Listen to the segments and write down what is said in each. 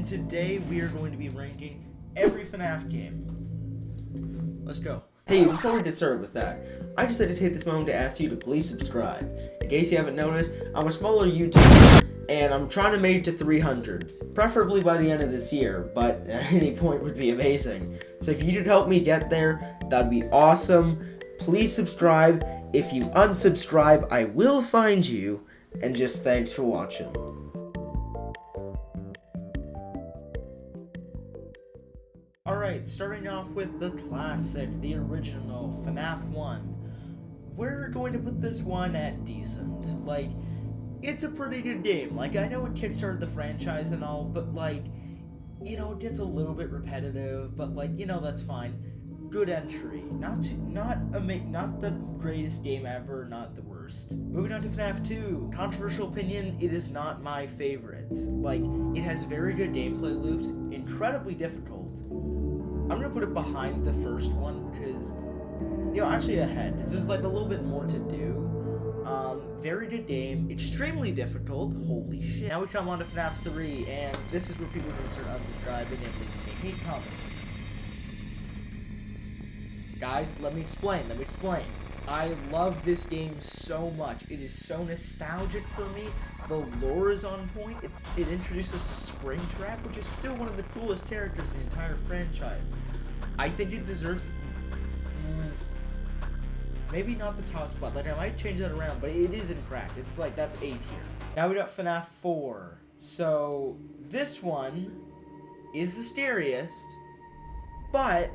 today we are going to be ranking every Fnaf game. Let's go. Hey, before we get started with that, I decided to take this moment to ask you to please subscribe. In case you haven't noticed, I'm a smaller YouTuber, and I'm trying to make it to 300, preferably by the end of this year, but at any point would be amazing. So if you could help me get there, that'd be awesome. Please subscribe. If you unsubscribe, I will find you, and just thanks for watching. Alright, starting off with the classic, the original, Fnaf 1. We're going to put this one at decent. Like, it's a pretty good game. Like, I know it kickstarted the franchise and all, but like, you know, it gets a little bit repetitive, but like, you know, that's fine. Good entry. Not the greatest game ever, not the worst. Moving on to Fnaf 2. Controversial opinion, it is not my favorite. Like, it has very good gameplay loops, incredibly difficult. I'm gonna put it behind the first one because, you know, actually ahead, because there's like a little bit more to do. Very good game, extremely difficult, holy shit. Now we come on to Fnaf 3, and this is where people are gonna start unsubscribing and leaving me hate comments. Guys, let me explain. I love this game so much. It is so nostalgic for me. The lore is on point. It introduces us to Springtrap, which is still one of the coolest characters in the entire franchise. I think it deserves... maybe not the top spot. Like, I might change that around, but it is in cracked. It's like, that's A tier. Now we got Fnaf 4. So, this one is the scariest, but...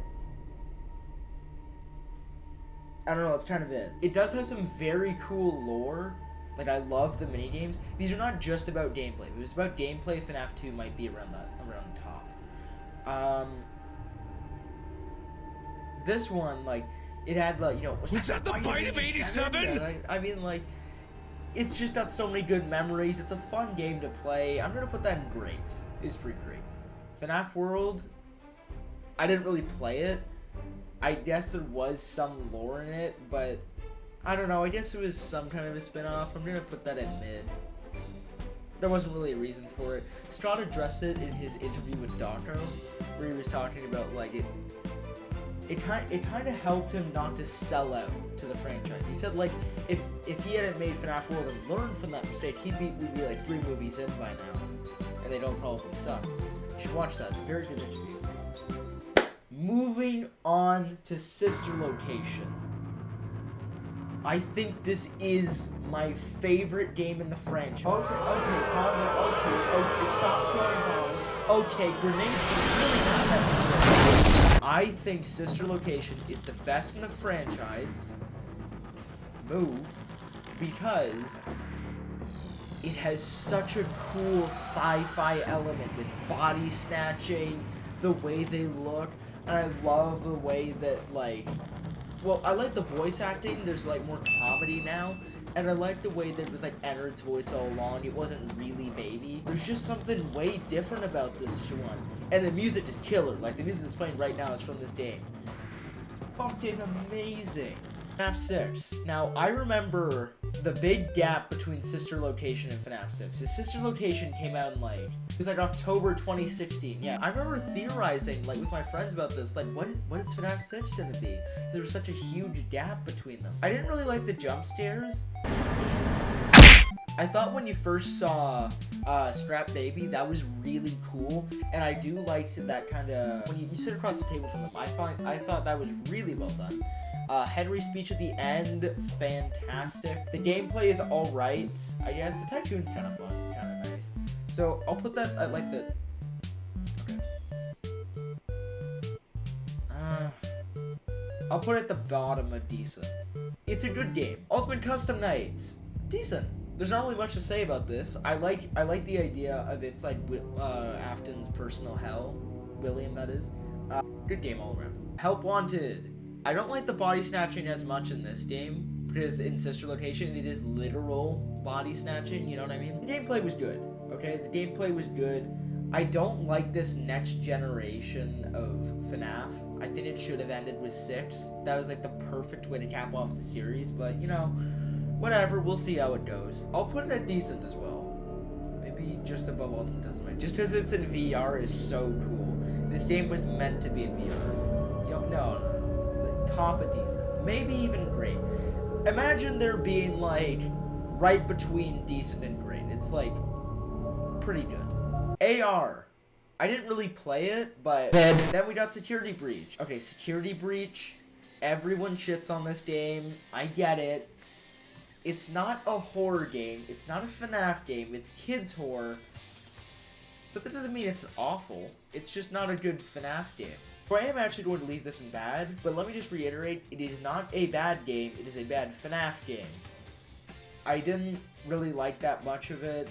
I don't know, that's kind of it. It does have some very cool lore. Like, I love the mini games. These are not just about gameplay. If it was about gameplay, Fnaf 2 might be around top. This one, like, it had, like, you know... Was that the bite of 87? I mean, like, it's just got so many good memories. It's a fun game to play. I'm gonna put that in great. It's pretty great. Fnaf World, I didn't really play it. I guess there was some lore in it, but I don't know. I guess it was some kind of a spin-off. I'm gonna put that at mid. There wasn't really a reason for it. Scott addressed it in his interview with Daco, where he was talking about like it kind of helped him not to sell out to the franchise. He said like if he hadn't made Fnaf World and learned from that mistake, we'd be like 3 movies in by now, and they don't probably suck. You should watch that. It's a very good interview. Moving on to Sister Location. I think this is my favorite game in the franchise. Okay, stop throwing balls. Okay, grenades are really not necessary. I think Sister Location is the best in the franchise. Move. Because it has such a cool sci-fi element with body snatching, the way they look. And I love the way that, like, well, I like the voice acting. There's, like, more comedy now. And I like the way that it was, like, Ennard's voice all along. It wasn't really Baby. There's just something way different about this one. And the music is killer. Like, the music that's playing right now is from this game. Fucking amazing. Fnaf 6. Now, I remember the big gap between Sister Location and Fnaf 6. The Sister Location came out in, like, it was like October 2016. Yeah, I remember theorizing, like, with my friends about this. Like, what is Fnaf 6 gonna be? There was such a huge gap between them. I didn't really like the jump scares. I thought when you first saw Scrap Baby, that was really cool, and I do like that kind of when you sit across the table from them. I thought that was really well done. Henry's speech at the end, fantastic. The gameplay is all right. I guess the tycoon's kind of fun, kind of nice. So I'll put that at like the. Okay. I'll put it at the bottom of decent. It's a good game. Ultimate Custom Nights, decent. There's not really much to say about this. I like the idea of it's like Afton's personal hell. William, that is. Good game all around. Help Wanted. I don't like the body snatching as much in this game, because in Sister Location, it is literal body snatching, you know what I mean? The gameplay was good, okay? The gameplay was good. I don't like this next generation of Fnaf. I think it should have ended with 6. That was like the perfect way to cap off the series, but you know, whatever, we'll see how it goes. I'll put it at decent as well. maybe just above Ultimate Custom. Just because it's in VR is so cool. This game was meant to be in VR. You know, no, top of decent, maybe even great. Imagine there being like right between decent and great. It's like pretty good. AR. I didn't really play it, but then we got Security Breach. Okay, Security Breach. Everyone shits on this game. I get it. It's not a horror game. It's not a FNAF game. It's kids horror. But that doesn't mean it's awful. It's just not a good FNAF game. So I am actually going to leave this in bad, but let me just reiterate, it is not a bad game. It is a bad FNAF game. I didn't really like that much of it.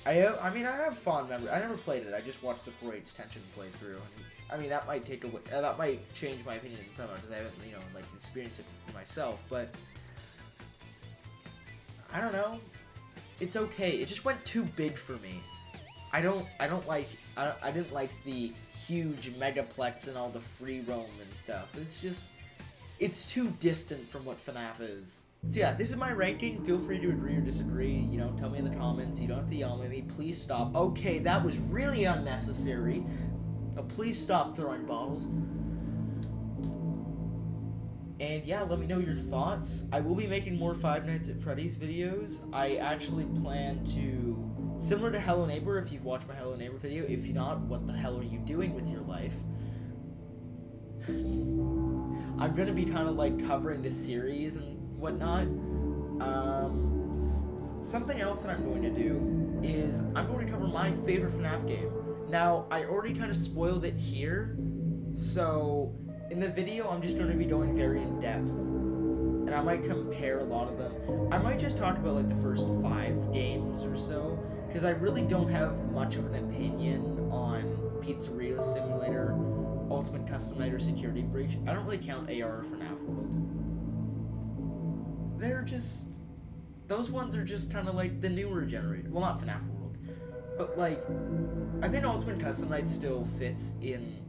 I mean, I have fond memories. I never played it. I just watched the 4H Tension playthrough. I mean, that might take away. That might change my opinion somewhat because I haven't, you know, like experienced it for myself. But I don't know. It's okay. It just went too big for me. I didn't like the huge megaplex and all the free roam and stuff. It's too distant from what FNAF is. So yeah, this is my ranking. Feel free to agree or disagree. You know, tell me in the comments. You don't have to yell at me. Please stop. Okay, that was really unnecessary. Please stop throwing bottles. And yeah, let me know your thoughts. I will be making more Five Nights at Freddy's videos. I actually plan to, similar to Hello Neighbor, if you've watched my Hello Neighbor video. If not, what the hell are you doing with your life? I'm going to be kind of like covering this series and whatnot. Something else that I'm going to do is I'm going to cover my favorite FNAF game. Now, I already kind of spoiled it here, so in the video I'm just going to be going very in depth, and I might compare a lot of them. I might just talk about like the first 5 games or so, because I really don't have much of an opinion on Pizzeria Simulator, Ultimate Custom Night, or Security Breach. I don't really count AR or FNAF World. Those ones are just kind of like the newer generation. Well, not FNAF World, but like, I think Ultimate Custom Night still fits in.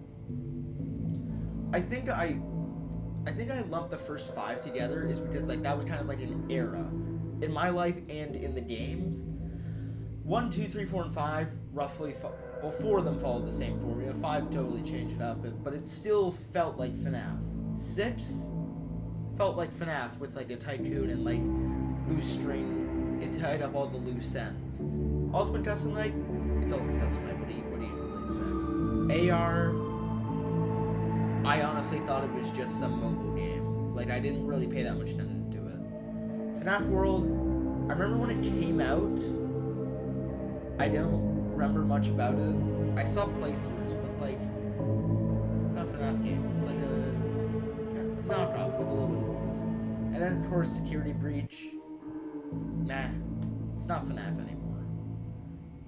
I think I lumped the first 5 together is because like that was kind of like an era in my life and in the games. 1, 2, 3, 4, and 5 roughly. Well, 4 of them followed the same formula. 5 totally changed it up, but it still felt like FNAF. 6 felt like FNAF with like a tycoon and like loose string. It tied up all the loose ends. Ultimate Custom Night, it's Ultimate Custom Night. What do you really expect? AR, I honestly thought it was just some mobile game. Like I didn't really pay that much attention to it. FNAF World, I remember when it came out. I don't remember much about it. I saw playthroughs, but like, it's not a FNAF game. It's like a knockoff with a little bit of lore. And then of course Security Breach. Nah, it's not FNAF anymore.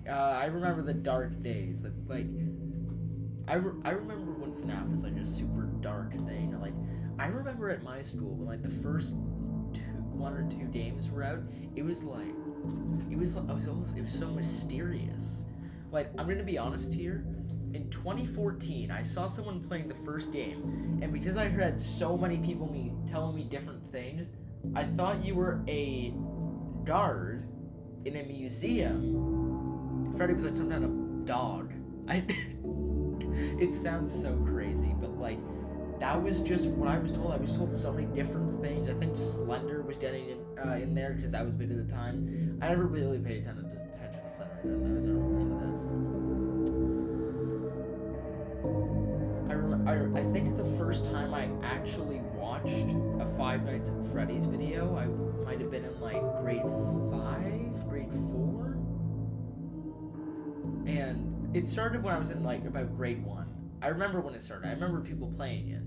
I remember the dark days. Like, I remember when FNAF was like a super dark thing. Like, I remember at my school when like the first 1 or 2 games were out. It was so mysterious. Like, I'm gonna be honest here. In 2014, I saw someone playing the first game, and because I had so many people telling me different things, I thought you were a guard in a museum. Freddy was like some kind of dog. It sounds so crazy, but like, that was just what I was told. I was told so many different things. I think Slender was getting in there because that was big at the time. I never really paid attention to Slender. I was never really into that. I think the first time I actually watched a Five Nights at Freddy's video, I might have been in like grade 5, grade 4. And it started when I was in like about grade 1. I remember when it started. I remember people playing it.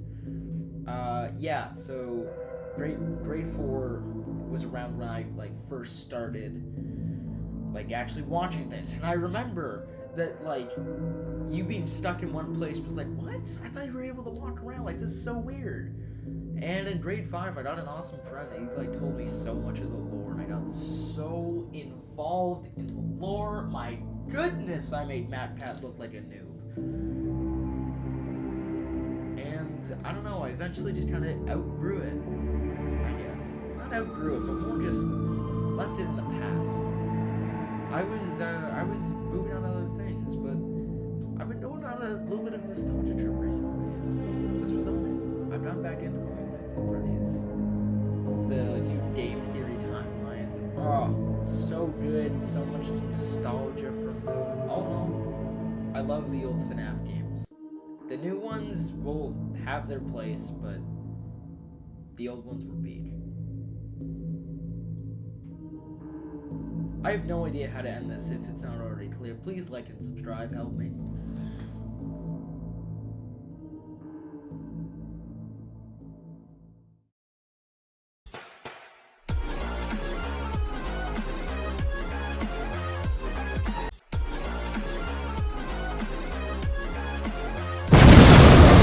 Yeah, so grade 4 was around when I like first started like actually watching things. And I remember that like you being stuck in one place was like, what? I thought you were able to walk around. Like, this is so weird. And in grade 5, I got an awesome friend. He like told me so much of the lore, and I got so involved in the lore. My goodness, I made MatPat look like a noob. And I don't know, I eventually just kind of outgrew it, I guess. Not outgrew it, but more just left it in the past. I was moving on to other things, but I've been going on a little bit of a nostalgia trip recently. And this was on it. I've gone back into Five Nights at Freddy's, the new game theory timelines, and so good. So much nostalgia from those. Oh no, I love the old Fnaf games. The new ones will have their place, but the old ones were peak. I have no idea how to end this if it's not already clear. Please like and subscribe, help me.